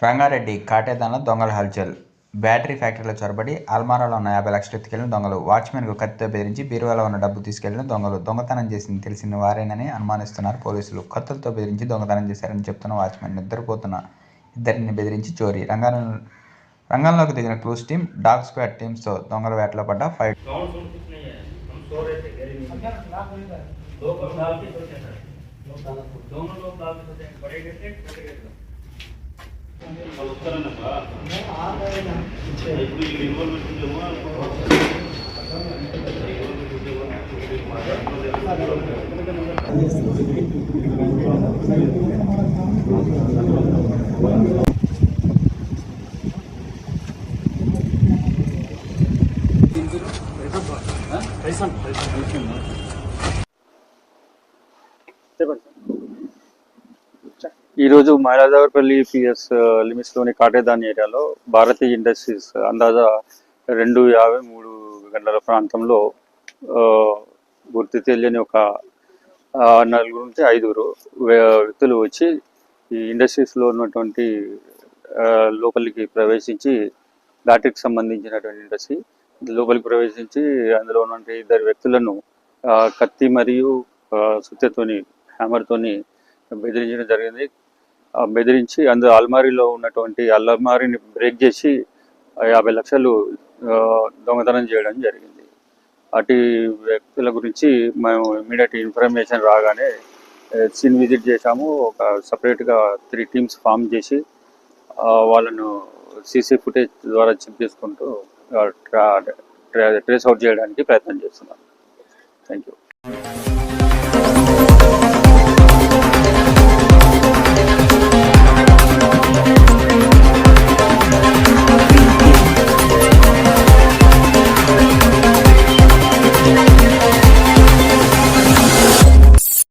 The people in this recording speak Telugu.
రంగారెడ్డి కాటేదాన్లో దొంగల హల్చల్. బ్యాటరీ ఫ్యాక్టరీలో చొరబడి అల్మారాలో ఉన్న 50 లక్షలు ఎత్తుకెళ్లిన దొంగలు. వాచ్మెన్కు కత్తితో బెదిరించి బీరువాలో ఉన్న డబ్బు తీసుకెళ్లిన దొంగలు. దొంగతనం చేసింది తెలిసిన వారేనని అనుమానిస్తున్నారు పోలీసులు. కత్తులతో బెదిరించి దొంగతనం చేశారని చెప్తున్న వాచ్మెన్. నిద్రపోతున్న ఇద్దరిని బెదిరించి చోరీ. రంగంలోకి దిగిన క్లూస్ టీమ్, డాగ్ స్క్వాడ్ టీమ్స్తో దొంగల వేటలో పడ్డ ఫైట్. ఈరోజు మైలాదవర్పల్లి పిఎస్ లిమిట్స్లోని కాటేదాన్ ఏరియాలో భారతీయ ఇండస్ట్రీస్ అందాజా 2:53 గంటల ప్రాంతంలో గుర్తు తెలియని ఒక 4 నుంచి 5 వ్యక్తులు వచ్చి ఈ ఇండస్ట్రీస్లో ఉన్నటువంటి లోపలికి ప్రవేశించి బ్యాటరీకి సంబంధించినటువంటి ఇండస్ట్రీ లోపలికి ప్రవేశించి అందులో ఉన్నటువంటి 2 వ్యక్తులను కత్తి మరియు సుత్తెతోని హ్యామర్తోని బెదిరించడం జరిగింది. బెదిరించి అందులో అల్మారీలో ఉన్నటువంటి అల్మారీని బ్రేక్ చేసి 50 లక్షలు దొంగతనం చేయడం జరిగింది. అటు వ్యక్తుల గురించి మేము ఇమీడియట్ ఇన్ఫర్మేషన్ రాగానే సీన్ విజిట్ చేశాము. ఒక సపరేట్గా 3 టీమ్స్ ఫామ్ చేసి వాళ్ళను సీసీ ఫుటేజ్ ద్వారా చెక్ చేసుకుంటూ ట్రేస్ అవుట్ చేయడానికి ప్రయత్నం చేస్తున్నాం. Thank you.